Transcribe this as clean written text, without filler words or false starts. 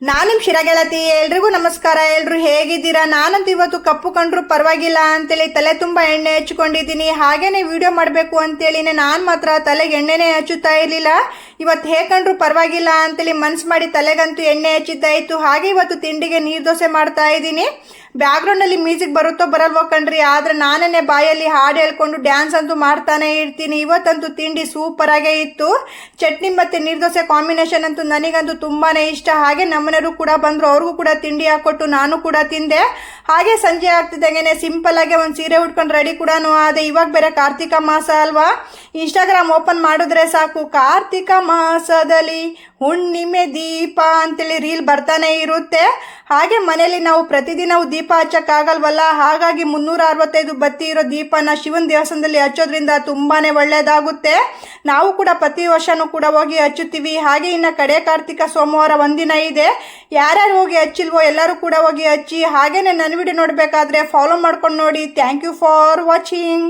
ನಾನು ನಿಮ್ಮ ಶಿರಾಗೆಳತಿ. ಎಲ್ರಿಗೂ ನಮಸ್ಕಾರ. ಎಲ್ರು ಹೇಗಿದ್ದೀರಾ? ನಾನಂತೂ ಇವತ್ತು ಕಪ್ಪು ಕಂಡ್ರು ಪರವಾಗಿಲ್ಲ ಅಂತೇಳಿ ತಲೆ ತುಂಬ ಎಣ್ಣೆ ಹಚ್ಕೊಂಡಿದ್ದೀನಿ. ಹಾಗೇನೆ ವಿಡಿಯೋ ಮಾಡಬೇಕು ಅಂತೇಳಿ ನಾನು ಮಾತ್ರ ತಲೆಗೆ ಎಣ್ಣೆನೇ ಹಚ್ಚುತ್ತಾ ಇರಲಿಲ್ಲ. ಇವತ್ತು ಹೇಗೆ ಕಂಡ್ರು ಪರವಾಗಿಲ್ಲ ಅಂತೇಳಿ ಮನ್ಸು ಮಾಡಿ ತಲೆಗಂತೂ ಎಣ್ಣೆ ಹಚ್ಚಿದ್ದಾಯಿತು. ಹಾಗೆ ಇವತ್ತು ತಿಂಡಿಗೆ ನೀರು ದೋಸೆ ಮಾಡ್ತಾ ಇದ್ದೀನಿ. ಬ್ಯಾಕ್ಗ್ರೌಂಡಲ್ಲಿ ಮ್ಯೂಸಿಕ್ ಬರುತ್ತೋ ಬರಲ್ವೋ ಕಣ್ರಿ, ಆದರೆ ನಾನೇ ಬಾಯಲ್ಲಿ ಹಾಡು ಹೇಳ್ಕೊಂಡು ಡ್ಯಾನ್ಸ್ ಅಂತೂ ಮಾಡ್ತಾನೆ ಇರ್ತೀನಿ. ಇವತ್ತಂತೂ ತಿಂಡಿ ಸೂಪರಾಗೇ ಇತ್ತು. ಚಟ್ನಿ ಮತ್ತು ನೀರು ದೋಸೆ ಕಾಂಬಿನೇಷನ್ ಅಂತೂ ನನಗಂತೂ ತುಂಬಾ ಇಷ್ಟ. ಹಾಗೆ ನಮ್ಮನೆಯವರು ಕೂಡ ಬಂದರು, ಅವ್ರಿಗೂ ಕೂಡ ತಿಂಡಿ ಹಾಕ್ಕೊಟ್ಟು ನಾನು ಕೂಡ ತಿಂದೆ. ಹಾಗೆ ಸಂಜೆ ಆಗ್ತಿದ್ದಂಗೆ ಸಿಂಪಲ್ಲಾಗೆ ಒಂದು ಸೀರೆ ಉಟ್ಕೊಂಡು ರೆಡಿ ಕೂಡ ಆದೆ. ಇವಾಗ ಬೇರೆ ಕಾರ್ತಿಕ ಮಾಸ ಅಲ್ವಾ, ಇನ್ಸ್ಟಾಗ್ರಾಮ್ ಓಪನ್ ಮಾಡಿದ್ರೆ ಸಾಕು ಕಾರ್ತಿಕ ಮಾಸದಲ್ಲಿ ಹುಣ್ಣಿಮೆ ದೀಪ ಅಂತೇಳಿ ರೀಲ್ ಬರ್ತಾನೆ ಇರುತ್ತೆ. ಹಾಗೆ ಮನೆಯಲ್ಲಿ ನಾವು ಪ್ರತಿದಿನವೂ ದೀಪ ಹಚ್ಚಕ್ಕಾಗಲ್ವಲ್ಲ, ಹಾಗಾಗಿ 365 ಬತ್ತಿ ಇರೋ ದೀಪನ ಶಿವನ ದೇವಸ್ಥಾನದಲ್ಲಿ ಹಚ್ಚೋದ್ರಿಂದ ತುಂಬಾ ಒಳ್ಳೆಯದಾಗುತ್ತೆ. ನಾವು ಕೂಡ ಪ್ರತಿ ವರ್ಷವೂ ಕೂಡ ಹೋಗಿ ಹಚ್ಚುತ್ತೀವಿ. ಹಾಗೆ ಇನ್ನು ಕಡೆ ಕಾರ್ತಿಕ ಸೋಮವಾರ ಒಂದಿನ ಇದೆ. ಯಾರ್ಯಾರು ಹೋಗಿ ಹಚ್ಚಿಲ್ವೋ ಎಲ್ಲರೂ ಕೂಡ ಹೋಗಿ ಹಚ್ಚಿ. ಹಾಗೆಯೇ ನನ್ನ ವಿಡಿಯೋ ನೋಡಬೇಕಾದ್ರೆ ಫಾಲೋ ಮಾಡ್ಕೊಂಡು ನೋಡಿ. Thank you for watching.